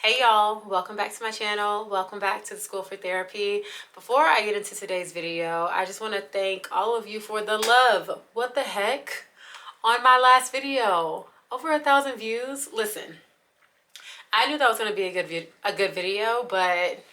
Hey y'all, welcome back to my channel. Welcome back to the School for Therapy. Before I get into today's video, I just want to thank all of you for the love. What the heck? On my last video, over 1,000 views. Listen, I knew that was going to be a good video, but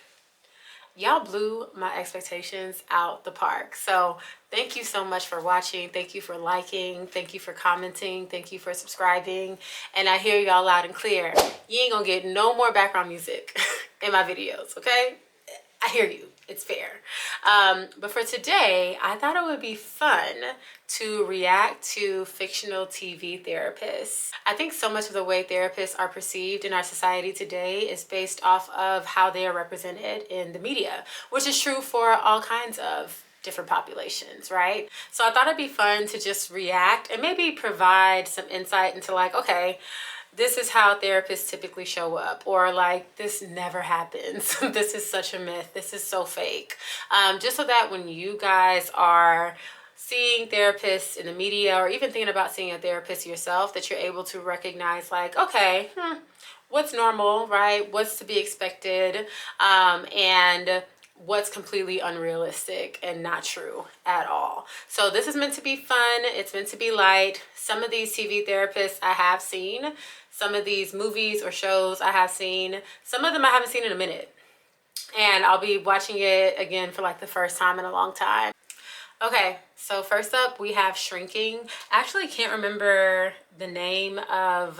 y'all blew my expectations out the park. So thank you so much for watching. Thank you for liking. Thank you for commenting. Thank you for subscribing. And I hear y'all loud and clear. You ain't gonna get no more background music in my videos, okay? I hear you. It's fair. But for today, I thought it would be fun to react to fictional TV therapists. I think so much of the way therapists are perceived in our society today is based off of how they are represented in the media, which is true for all kinds of different populations, right? So I thought it'd be fun to just react and maybe provide some insight into like, okay, this is how therapists typically show up, or like, this never happens. This is such a myth. This is so fake. Just so that when you guys are seeing therapists in the media or even thinking about seeing a therapist yourself, that you're able to recognize like, okay, what's normal, right? What's to be expected, and what's completely unrealistic and not true at all. So this is meant to be fun. It's meant to be light. Some of these TV therapists I have seen. Some of these movies or shows I have seen. Some of them I haven't seen in a minute. And I'll be watching it again for like the first time in a long time. Okay, so first up we have Shrinking. I actually can't remember the name of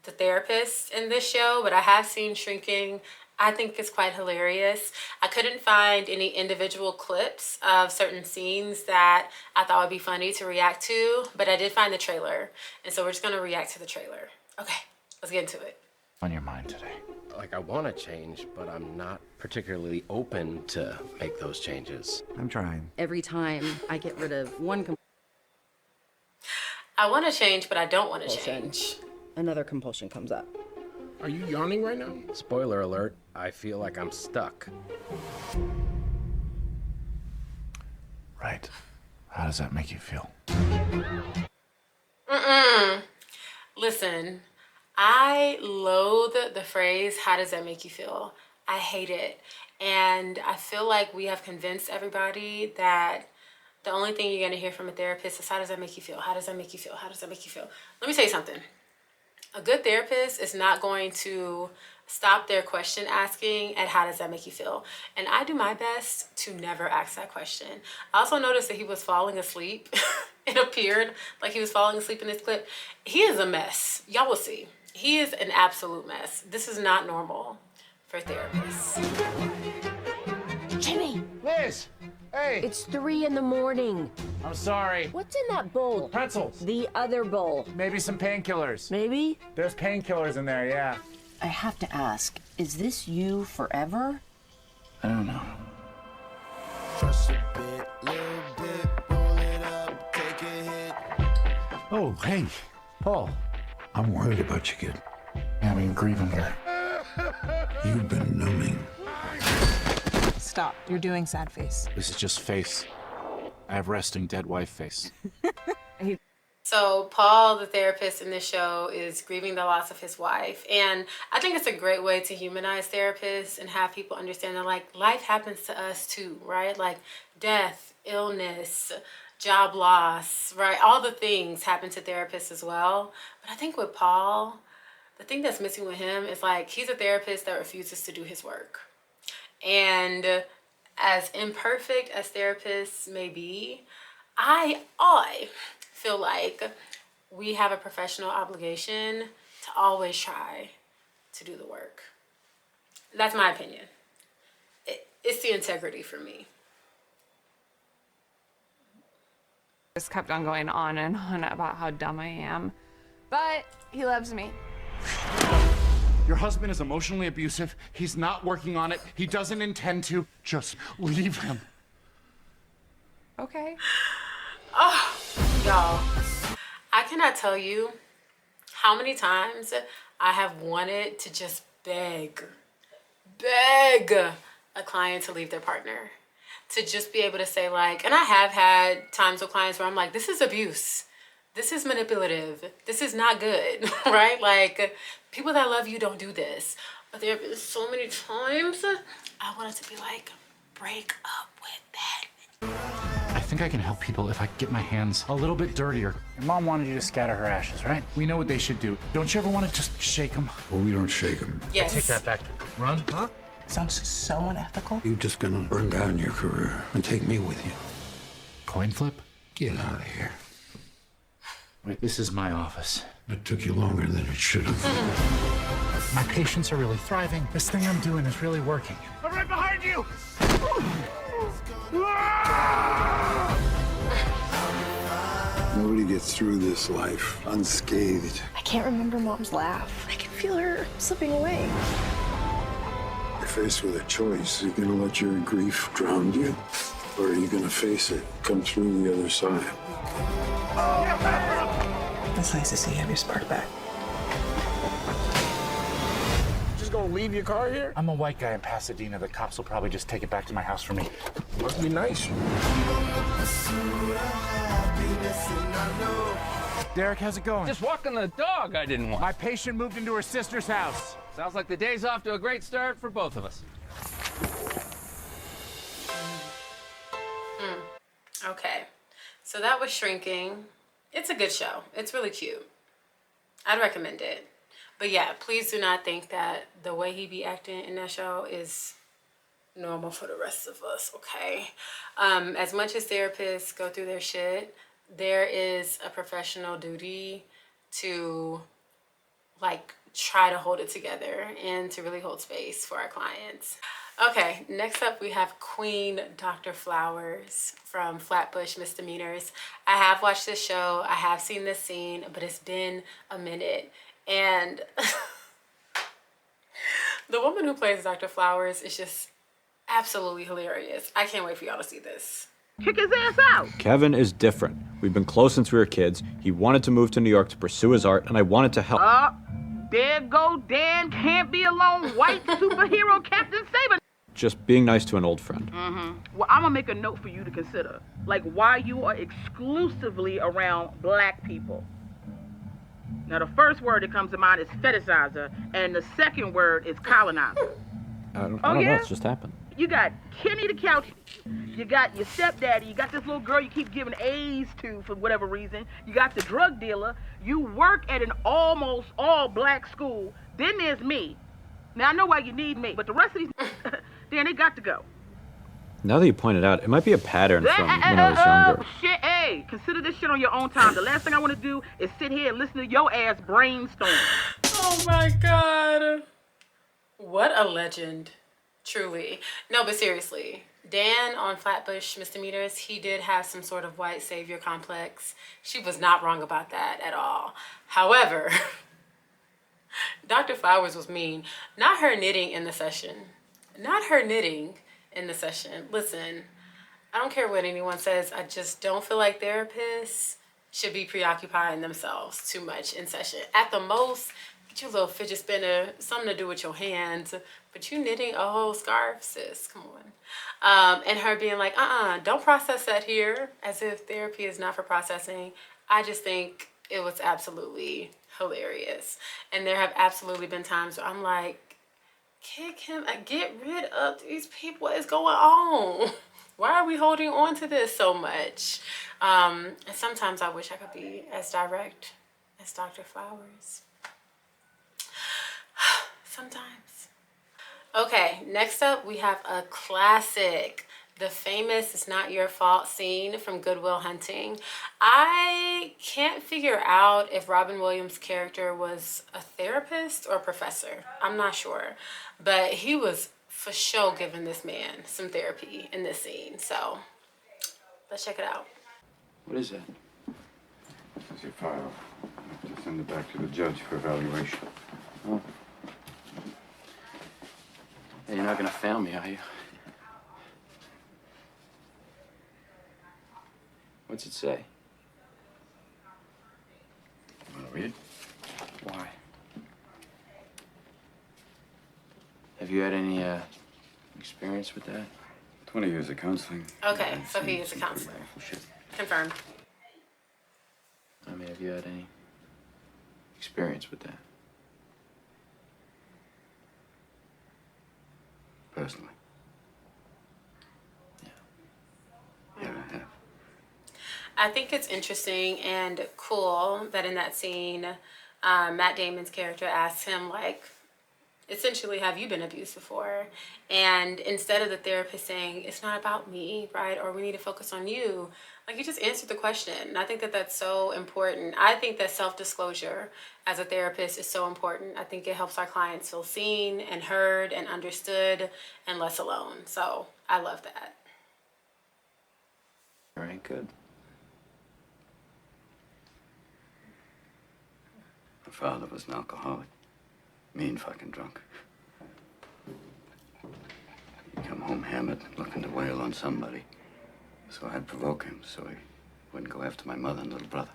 the therapist in this show, but I have seen Shrinking. I think it's quite hilarious. I couldn't find any individual clips of certain scenes that I thought would be funny to react to, but I did find the trailer. And so we're just gonna react to the trailer. Okay, let's get into it. On your mind today? Like, I want to change, but I'm not particularly open to make those changes. I'm trying. Every time I get rid of one I want to change, but I don't want to compulsion, change. another compulsion comes up. Are you yawning right now? Spoiler alert, I feel like I'm stuck. Right. How does that make you feel? Listen, I loathe the phrase, how does that make you feel? I hate it. And I feel like we have convinced everybody that the only thing you're gonna hear from a therapist is, how does that make you feel? How does that make you feel? How does that make you feel? Let me tell you something. A good therapist is not going to stop their question asking at how does that make you feel? And I do my best to never ask that question. I also noticed that he was falling asleep. It appeared like he was falling asleep in this clip. He is a mess. Y'all will see. He is an absolute mess. This is not normal for therapists. Jimmy, Liz! Hey! it's 3 in the morning. I'm sorry. What's in that bowl? Pretzels. The other bowl. Maybe some painkillers. Maybe? There's painkillers in there, yeah. I have to ask, is this you forever? I don't know. Oh, hey, Paul. I'm worried about you, kid. Yeah, I've been grieving her. You've been numbing. Stop. You're doing sad face. This is just face. I have resting dead wife face. So Paul, the therapist in this show, is grieving the loss of his wife. And I think it's a great way to humanize therapists and have people understand that like life happens to us too, right? Like death, illness, job loss, right? All the things happen to therapists as well. But I think with Paul, the thing that's missing with him is like, he's a therapist that refuses to do his work. And as imperfect as therapists may be, I feel like we have a professional obligation to always try to do the work. That's my opinion. It's the integrity for me. Just kept on going on and on about how dumb I am. But he loves me. Your husband is emotionally abusive. He's not working on it. He doesn't intend to. Just leave him. Okay. Y'all, I cannot tell you how many times I have wanted to just beg a client to leave their partner. To just be able to say like, and I have had times with clients where I'm like, this is abuse. This is manipulative. This is not good, right? Like, people that love you don't do this. But there have been so many times I wanted to be like, break up with that. I think I can help people if I get my hands a little bit dirtier. Your mom wanted you to scatter her ashes, right? We know what they should do. Don't you ever want to just shake them? Well, we don't shake him. Yes. Take that back. Run, huh? Sounds so unethical. You're just gonna burn down your career and take me with you. Coin flip? Get out of here. Wait, this is my office. It took you longer than it should have. My patients are really thriving. This thing I'm doing is really working. I'm right behind you! Nobody gets through this life unscathed. I can't remember Mom's laugh. I can feel her slipping away. You're faced with a choice. Are you gonna let your grief drown you? Or are you gonna face it, come through the other side? It's nice to see you have your spark back. Just gonna leave your car here? I'm a white guy in Pasadena. The cops will probably just take it back to my house for me. Must be nice. Derek, how's it going? Just walking the dog I didn't want. My patient moved into her sister's house. Sounds like the day's off to a great start for both of us. Okay, so that was Shrinking. It's a good show. It's really cute. I'd recommend it. But yeah, please do not think that the way he be acting in that show is normal for the rest of us, okay? As much as therapists go through their shit, there is a professional duty to like try to hold it together and to really hold space for our clients. Okay, next up we have Queen Dr. Flowers from Flatbush Misdemeanors. I have watched this show, I have seen this scene, but it's been a minute. And the woman who plays Dr. Flowers is just absolutely hilarious. I can't wait for y'all to see this. Kick his ass out. Kevin is different. We've been close since we were kids. He wanted to move to New York to pursue his art, and I wanted to help. There go Dan can't be alone. White superhero Captain Saber. Just being nice to an old friend. Well, I'm gonna make a note for you to consider, like why you are exclusively around black people. Now, the first word that comes to mind is fetishizer, and the second word is colonizer. I don't know, it's just happened. You got Kenny the couch, you got your stepdaddy, you got this little girl you keep giving A's to for whatever reason, you got the drug dealer, you work at an almost all-black school, then there's me. Now, I know why you need me, but the rest of these, then they got to go. Now that you point it out, it might be a pattern from when I was younger. Shit, hey, consider this shit on your own time. The last thing I want to do is sit here and listen to your ass brainstorm. Oh my God. What a legend. Truly. No, but seriously, Dan on Flatbush Misdemeanors, he did have some sort of white savior complex. She was not wrong about that at all. However, Dr. Flowers was mean. Not her knitting in the session. Not her knitting in the session. Listen, I don't care what anyone says. I just don't feel like therapists should be preoccupying themselves too much in session. At the most, get your little fidget spinner, something to do with your hands. But you knitting a whole scarf, sis, come on. And her being like, don't process that here, as if therapy is not for processing. I just think it was absolutely hilarious. And there have absolutely been times where I'm like, kick him, get rid of these people. What is going on? Why are we holding on to this so much? And sometimes I wish I could be as direct as Dr. Flowers. Sometimes. Okay, next up we have a classic. The famous It's Not Your Fault scene from Good Will Hunting. I can't figure out if Robin Williams' character was a therapist or a professor. I'm not sure. But he was for sure giving this man some therapy in this scene. So let's check it out. What is that? This is your file. I have to send it back to the judge for evaluation. Oh. Hey, you're not gonna fail me, are you? What's it say? Want to read it? Why? Have you had any experience with that? 20 years of counseling. Okay, so he is a counselor. Shit. Confirmed. I mean, have you had any experience with that? personally. Yeah, I have. I think it's interesting and cool that in that scene, Matt Damon's character asks him, like, essentially, have you been abused before? And instead of the therapist saying, it's not about me, right? Or we need to focus on you, like, you just answered the question. And I think that that's so important. I think that self-disclosure as a therapist is so important. I think it helps our clients feel seen and heard and understood and less alone. So I love that. All right, good. My father was an alcoholic. Mean fucking drunk. He'd come home hammered, looking to wail on somebody. So I'd provoke him so he wouldn't go after my mother and little brother.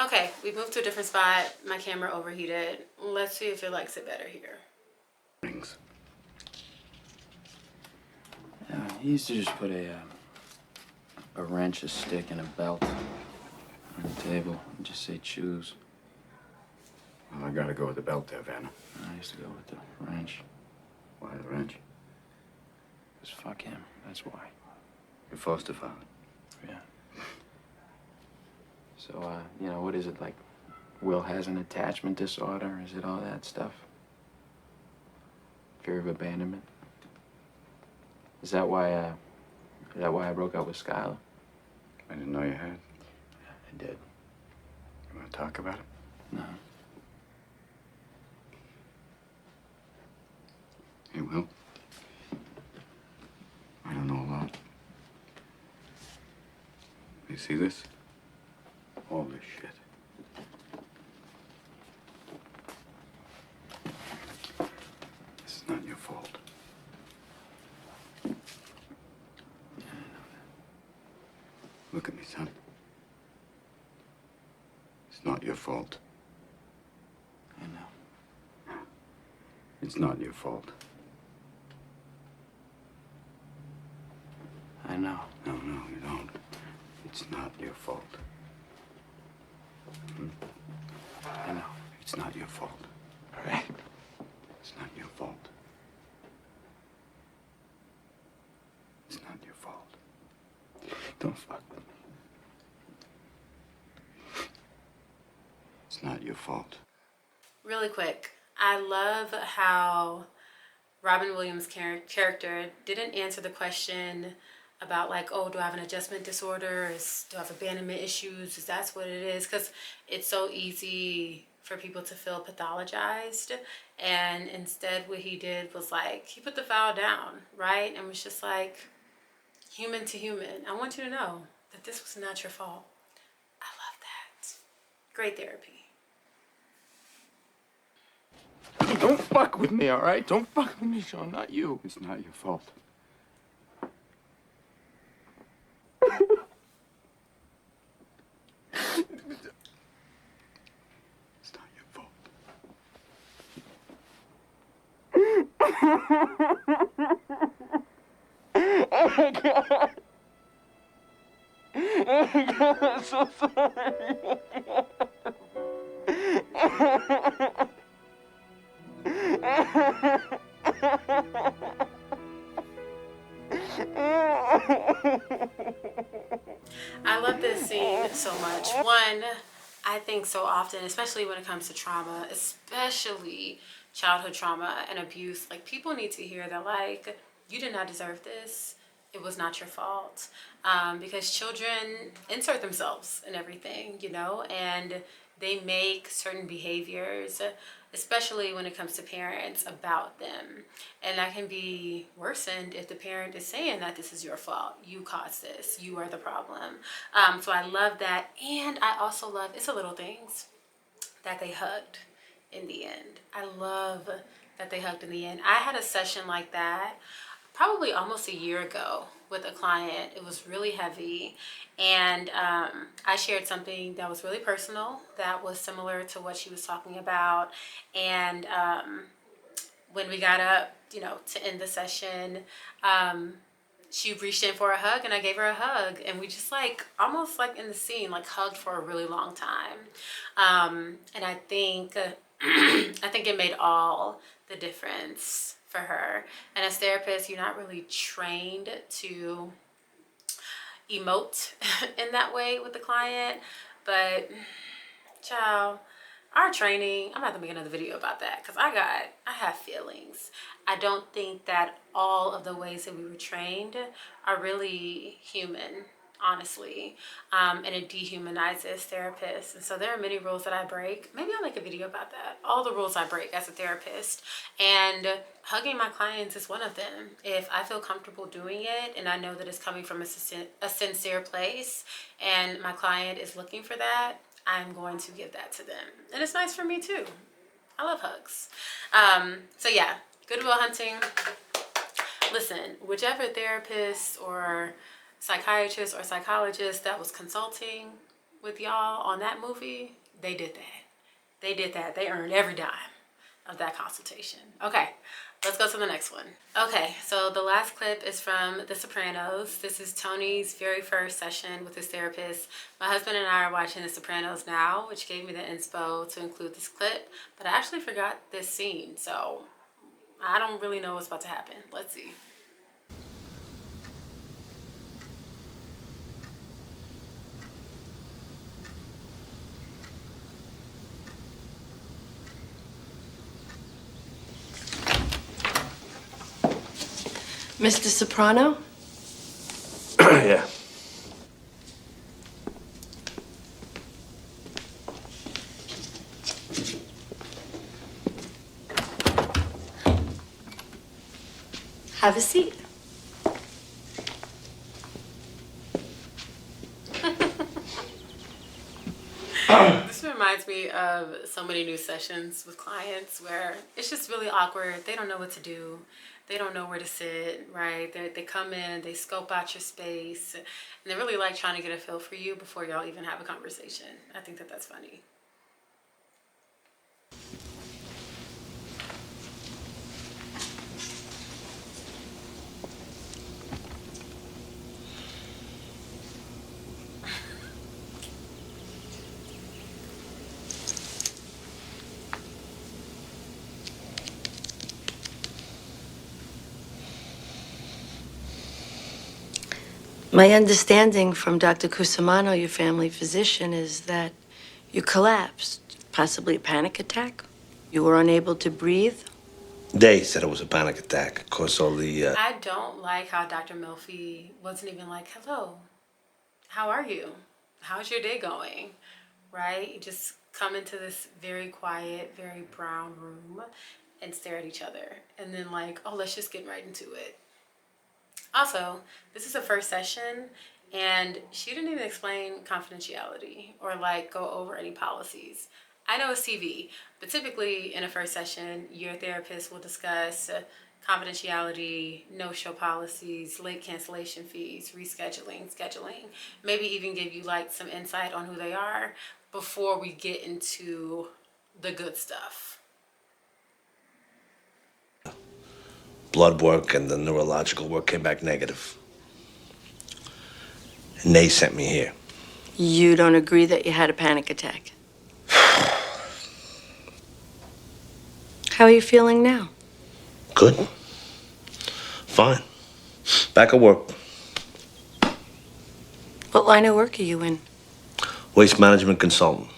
Okay, we moved to a different spot. My camera overheated. Let's see if it likes it better here. Rings. Yeah, he used to just put a wrench, a stick, and a belt on the table and just say choose. Well, I gotta go with the belt there, Vanna. I used to go with the wrench. Why the wrench? Because fuck him, that's why. Your foster father. Yeah. So, you know, what is it, like, Will has an attachment disorder? Is it all that stuff? Fear of abandonment? Is that why I broke up with Skylar? I didn't know you had. I did. You wanna talk about it? No. Hey, Will. I don't know a lot. You see this? All this shit. This is not your fault. Look at me, son. It's not your fault. I know. It's not your fault. I know. No, you don't. It's not your fault. I know. It's not your fault. All right. It's not your fault. It's not your fault. Don't fuck with me. It's not your fault. Really quick, I love how Robin Williams' character didn't answer the question about, like, oh, do I have an adjustment disorder? Do I have abandonment issues? Is that what it is? Because it's so easy for people to feel pathologized. And instead what he did was, like, he put the file down, right? And was just like, human to human. I want you to know that this was not your fault. I love that. Great therapy. Don't fuck with me, all right? Don't fuck with me, Sean, not you. It's not your fault. It's not your fault. Oh my God. Oh my God, I'm so sorry. I love this scene so much. One, I think so often, especially when it comes to trauma, especially childhood trauma and abuse, like, people need to hear that, like, you did not deserve this. It was not your fault. Because children insert themselves in everything, you know, and they make certain behaviors, especially when it comes to parents, about them. And that can be worsened if the parent is saying that this is your fault. You caused this. You are the problem. So I love that. And I also love, it's the little things, that they hugged in the end. I love that they hugged in the end. I had a session like that probably almost a year ago with a client. It was really heavy, and I shared something that was really personal that was similar to what she was talking about. And when we got up, you know, to end the session, she reached in for a hug, and I gave her a hug, and we just, like, almost like in the scene, like, hugged for a really long time. And I think I think it made all the difference for her. And as therapists, you're not really trained to emote in that way with the client, but child, our training, I'm about to make another video about that because I have feelings. I don't think that all of the ways that we were trained are really human, honestly, and it dehumanizes therapists. And so there are many rules that I break. Maybe I'll make a video about that. All the rules I break as a therapist, and hugging my clients is one of them. If I feel comfortable doing it and I know that it's coming from a sincere place and my client is looking for that, I'm going to give that to them. And it's nice for me too. I love hugs. So yeah, Goodwill Hunting. Listen, whichever therapist or psychiatrist or psychologist that was consulting with y'all on that movie, they did that. They did that. They earned every dime of that consultation. Okay, let's go to the next one. Okay, so the last clip is from The Sopranos. This is Tony's very first session with his therapist. My husband and I are watching The Sopranos now, which gave me the inspo to include this clip, but I actually forgot this scene, so I don't really know what's about to happen. Let's see. Mr. Soprano? Yeah. Have a seat. This reminds me of so many new sessions with clients where it's just really awkward. They don't know what to do. They don't know where to sit, right? They come in, they scope out your space, and they're really like trying to get a feel for you before y'all even have a conversation. I think that that's funny. My understanding from Dr. Cusimano, your family physician, is that you collapsed, possibly a panic attack. You were unable to breathe. They said it was a panic attack. Of course, all the. I don't like how Dr. Melfi wasn't even like, hello, how are you? How's your day going? Right? You just come into this very quiet, very brown room and stare at each other. And then like, oh, let's just get right into it. Also, this is the first session and she didn't even explain confidentiality or like go over any policies. I know it's TV, but typically in a first session, your therapist will discuss confidentiality, no-show policies, late cancellation fees, rescheduling, scheduling, maybe even give you like some insight on who they are before we get into the good stuff. Blood work and the neurological work came back negative. And they sent me here. You don't agree that you had a panic attack? How are you feeling now? Good. Fine. Back at work. What line of work are you in? Waste management consultant.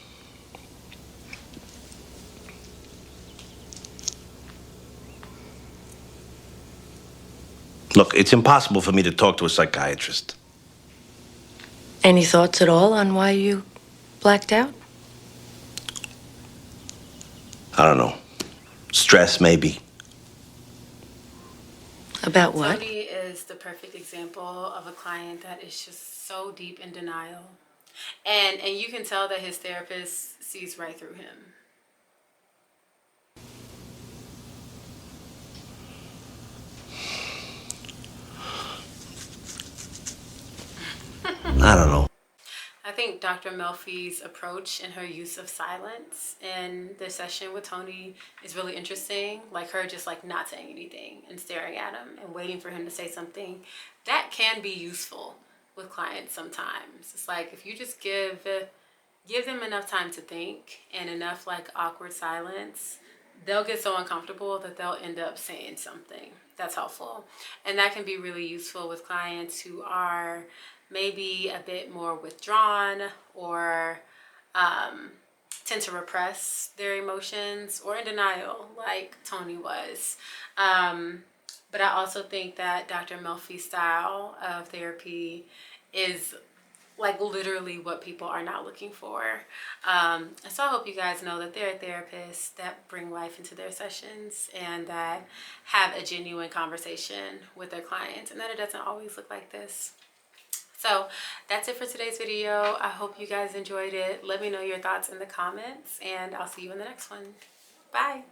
Look, it's impossible for me to talk to a psychiatrist. Any thoughts at all on why you blacked out? I don't know. Stress, maybe. About what? Tony is the perfect example of a client that is just so deep in denial. And you can tell that his therapist sees right through him. I don't know. I think Dr. Melfi's approach and her use of silence in the session with Tony is really interesting. Like her just like not saying anything and staring at him and waiting for him to say something. That can be useful with clients sometimes. It's like if you just give give them enough time to think and enough like awkward silence, they'll get so uncomfortable that they'll end up saying something that's helpful. And that can be really useful with clients who are maybe a bit more withdrawn or tend to repress their emotions or in denial like Tony was. But I also think that Dr. Melfi's style of therapy is like literally what people are not looking for. And so I hope you guys know that there are therapists that bring life into their sessions and that have a genuine conversation with their clients, and that it doesn't always look like this. So that's it for today's video. I hope you guys enjoyed it. Let me know your thoughts in the comments, and I'll see you in the next one. Bye.